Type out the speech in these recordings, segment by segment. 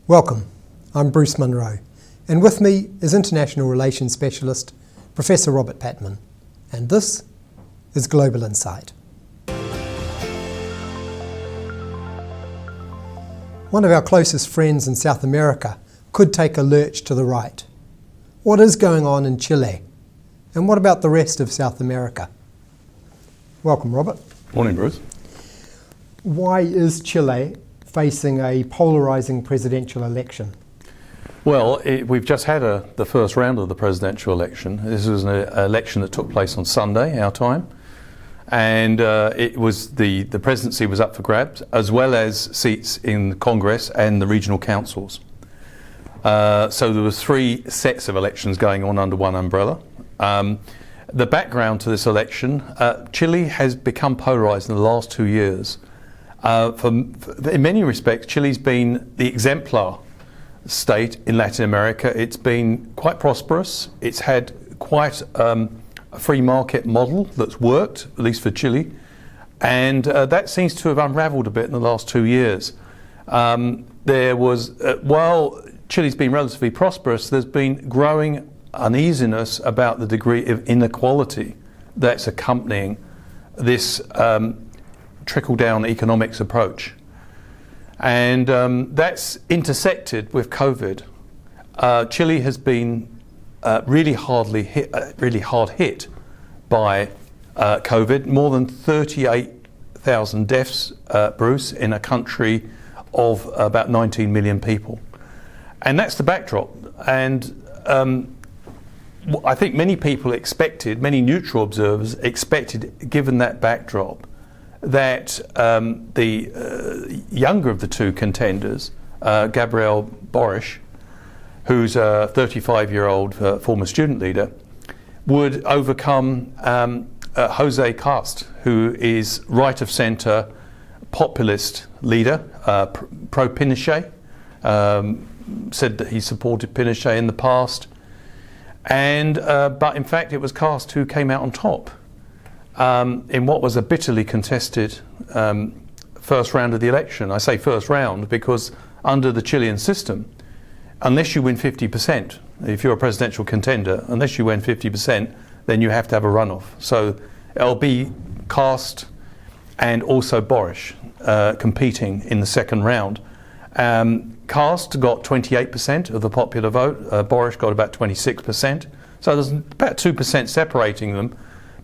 Welcome, I'm Bruce Munro, and with me is International Relations Specialist Professor Robert Patman, and this is Global Insight. One of our closest friends in South America could take a lurch to the right. What is going on in Chile? And what about the rest of South America? Welcome, Robert. Morning, Bruce. Why is Chile facing a polarizing presidential election? Well, we've just had the first round of the presidential election. This was an election that took place on Sunday, our time, and it was the presidency was up for grabs, as well as seats in Congress and the regional councils. So there was three sets of elections going on under one umbrella. The background to this election, Chile has become polarized in the last 2 years. In many respects, Chile's been the exemplar state in Latin America. It's been quite prosperous. It's had quite a free market model that's worked, at least for Chile, and that seems to have unraveled a bit in the last 2 years. While Chile's been relatively prosperous, there's been growing uneasiness about the degree of inequality that's accompanying this trickle-down economics approach. And that's intersected with COVID. Chile has been really hard hit by COVID. More than 38,000 deaths, Bruce, in a country of about 19 million people. And that's the backdrop. And I think many people expected, many neutral observers expected, given that backdrop, that the younger of the two contenders, Gabriel Boric, who's a 35-year-old former student leader, would overcome Jose Kast, who is right-of-centre populist leader, pro-Pinochet, said that he supported Pinochet in the past, and but in fact it was Kast who came out on top in what was a bitterly contested first round of the election. I say first round because under the Chilean system, unless you win 50%, if you're a presidential contender, unless you win 50%, then you have to have a runoff. So it'll be Kast and also Boric competing in the second round. Kast got 28% of the popular vote, Boric got about 26%, so there's about 2% separating them.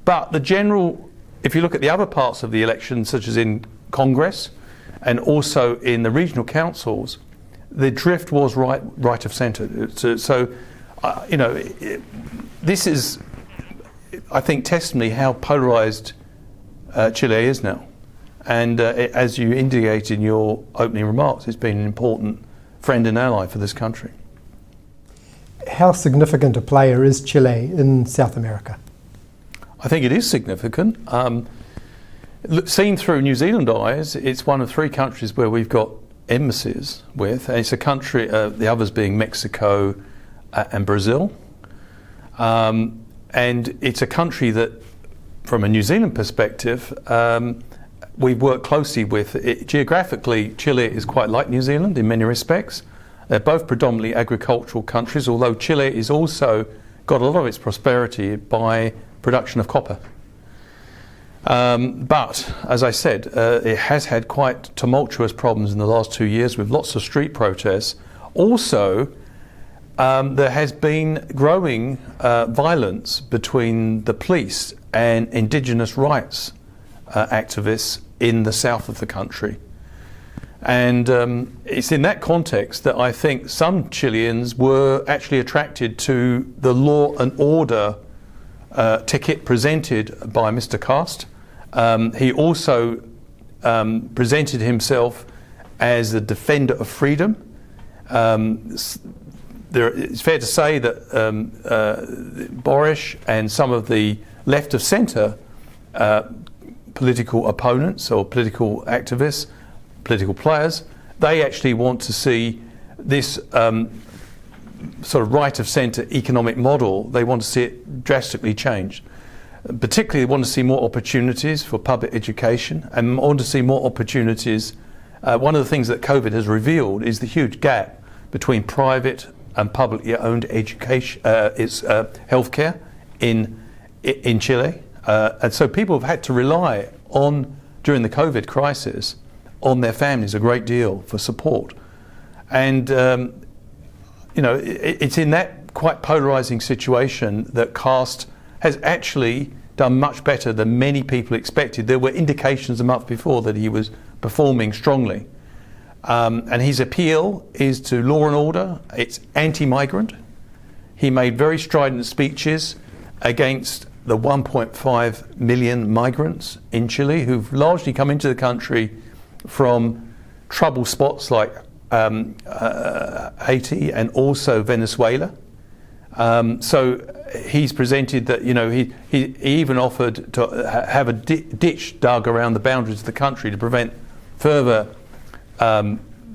But the general, if you look at the other parts of the election, such as in Congress and also in the regional councils, the drift was right of centre. This is, I think, testimony how polarised Chile is now. And as you indicated in your opening remarks, it's been an important friend and ally for this country. How significant a player is Chile in South America? I think it is significant. Seen through New Zealand eyes, it's one of three countries where we've got embassies with. It's a country, the others being Mexico and Brazil. And it's a country that, from a New Zealand perspective, we've worked closely with. Geographically, Chile is quite like New Zealand in many respects. They're both predominantly agricultural countries, although Chile is also got a lot of its prosperity by production of copper. But, as I said, it has had quite tumultuous problems in the last 2 years with lots of street protests. Also, there has been growing violence between the police and indigenous rights activists in the south of the country. And it's in that context that I think some Chileans were actually attracted to the law and order ticket presented by Mr. Kast. He also presented himself as the defender of freedom. It's fair to say that Boric and some of the left of centre political opponents or political activists, political players, they actually want to see this sort of right of centre economic model, they want to see it drastically changed. Particularly they want to see more opportunities for public education and want to see more opportunities. One of the things that COVID has revealed is the huge gap between private and publicly owned education, healthcare in Chile, and so people have had to rely on, during the COVID crisis, on their families a great deal for support. And it's in that quite polarizing situation that Kast has actually done much better than many people expected. There were indications a month before that he was performing strongly. And his appeal is to law and order. It's anti-migrant. He made very strident speeches against the 1.5 million migrants in Chile who've largely come into the country from trouble spots like Haiti and also Venezuela. So he's presented that, he even offered to have a ditch dug around the boundaries of the country to prevent further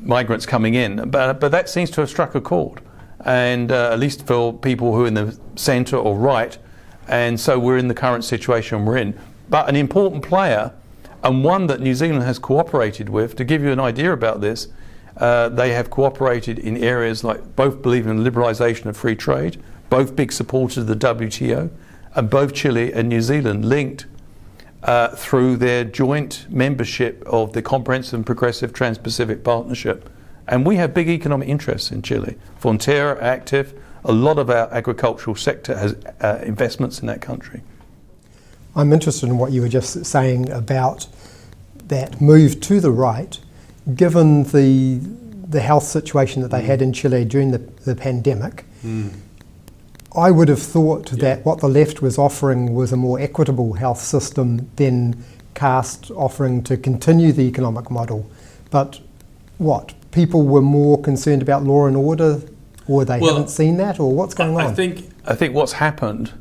migrants coming in. But that seems to have struck a chord, and at least for people who are in the centre or right. And so we're in the current situation we're in. But an important player, and one that New Zealand has cooperated with, to give you an idea about this, they have cooperated in areas like both believing in liberalisation of free trade, both big supporters of the WTO, and both Chile and New Zealand linked through their joint membership of the Comprehensive and Progressive Trans-Pacific Partnership. And we have big economic interests in Chile. Frontera, active. A lot of our agricultural sector has investments in that country. I'm interested in what you were just saying about that move to the right, given the health situation that they had in Chile during the pandemic. I would have thought that what the left was offering was a more equitable health system than Kast offering to continue the economic model. But what? People were more concerned about law and order, or they haven't seen that, or what's going on? I think what's happened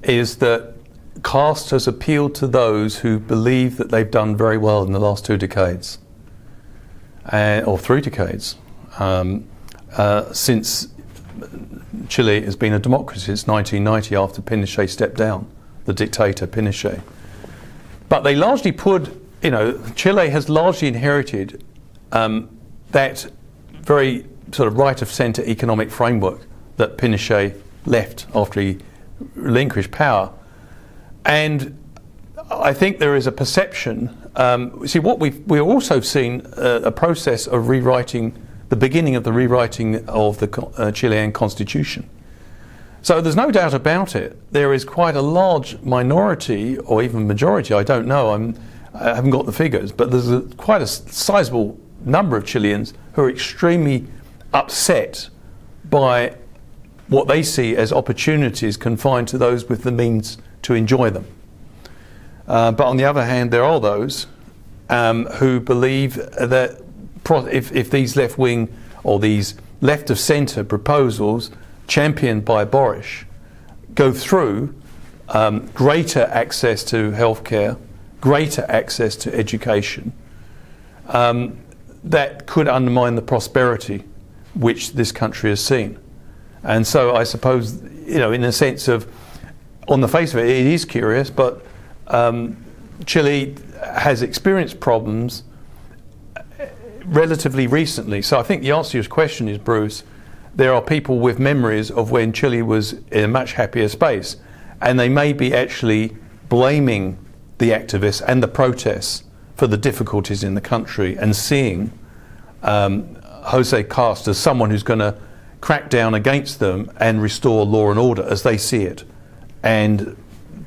is that Kast has appealed to those who believe that they've done very well in the last 2 decades, or 3 decades, since Chile has been a democracy since 1990 after Pinochet stepped down, the dictator Pinochet. But they largely Chile has largely inherited that very sort of right of centre economic framework that Pinochet left after he relinquished power. And I think there is a perception, what we're also seeing a process of the beginning of the rewriting of the Chilean constitution. So there's no doubt about it. There is quite a large minority, or even majority, I don't know, I haven't got the figures, but there's quite a sizable number of Chileans who are extremely upset by what they see as opportunities confined to those with the means to enjoy them. But on the other hand, there are those who believe that if these left-wing or these left-of-centre proposals championed by Boris go through, greater access to healthcare, greater access to education, that could undermine the prosperity which this country has seen. And so I suppose, in a sense of, on the face of it, it is curious, but Chile has experienced problems relatively recently. So I think the answer to your question is, Bruce, there are people with memories of when Chile was in a much happier space, and they may be actually blaming the activists and the protests for the difficulties in the country, and seeing Jose Kast as someone who's going to crack down against them and restore law and order as they see it, and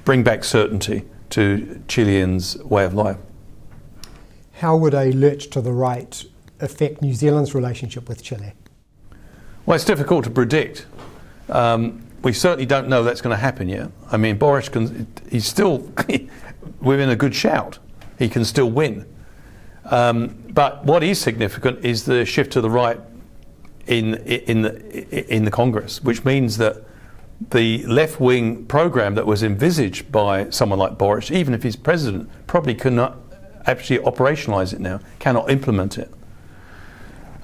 bring back certainty to Chileans' way of life. How would a lurch to the right affect New Zealand's relationship with Chile? Well, it's difficult to predict. We certainly don't know that's going to happen yet. I mean, Boris he's still within a good shout. He can still win. But what is significant is the shift to the right in the Congress, which means that the left-wing program that was envisaged by someone like Boris, even if he's president, probably cannot actually operationalise it now, cannot implement it.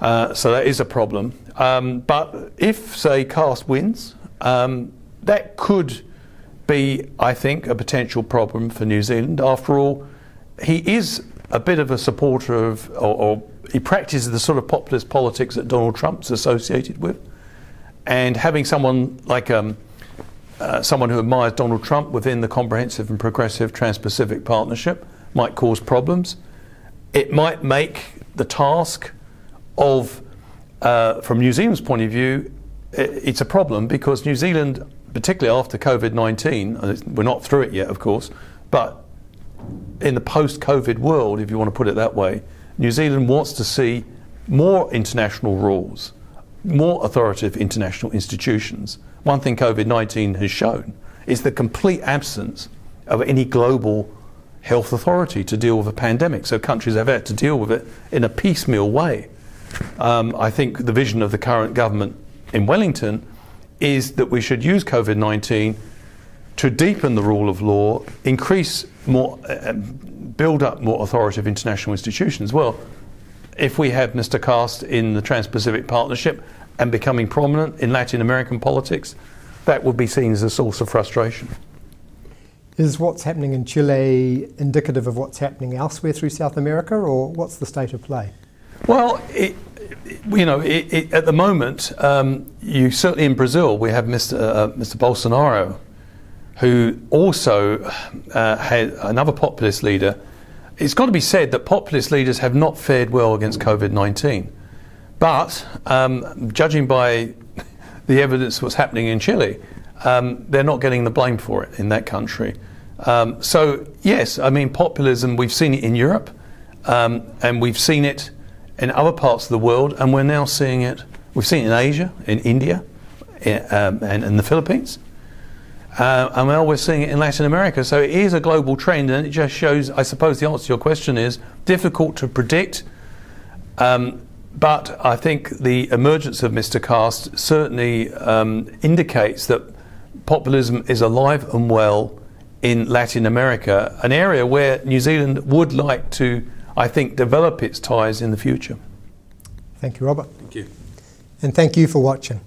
So that is a problem. But if, say, Kast wins, that could be, I think, a potential problem for New Zealand. After all, he is a bit of a supporter of, or he practices the sort of populist politics that Donald Trump's associated with, and having someone like someone who admires Donald Trump within the comprehensive and progressive Trans-Pacific Partnership might cause problems. It might make the task of, from New Zealand's point of view, it's a problem because New Zealand, particularly after COVID-19, we're not through it yet, of course, but in the post-COVID world, if you want to put it that way, New Zealand wants to see more international rules, more authoritative international institutions. One thing COVID-19 has shown is the complete absence of any global health authority to deal with a pandemic. So countries have had to deal with it in a piecemeal way. I think the vision of the current government in Wellington is that we should use COVID-19 to deepen the rule of law, increase more, build up more authoritative international institutions. Well, if we have Mr. Kast in the Trans-Pacific Partnership and becoming prominent in Latin American politics, that would be seen as a source of frustration. Is what's happening in Chile indicative of what's happening elsewhere through South America, or what's the state of play? Well, at the moment, you certainly in Brazil, we have Mr. Bolsonaro, who also had another populist leader. It's got to be said that populist leaders have not fared well against COVID-19. But judging by the evidence of what's happening in Chile, they're not getting the blame for it in that country. So yes, I mean, populism, we've seen it in Europe, and we've seen it in other parts of the world, and we're now seeing it, we've seen it in Asia, in India, and in the Philippines. And now we're seeing it in Latin America. So it is a global trend, and it just shows, I suppose the answer to your question is difficult to predict. But I think the emergence of Mr. Kast certainly indicates that populism is alive and well in Latin America, an area where New Zealand would like to, I think, develop its ties in the future. Thank you, Robert. Thank you. And thank you for watching.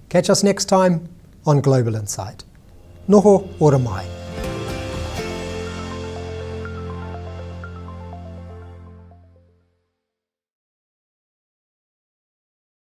Catch us next time on Global Insight. Noho ora mai.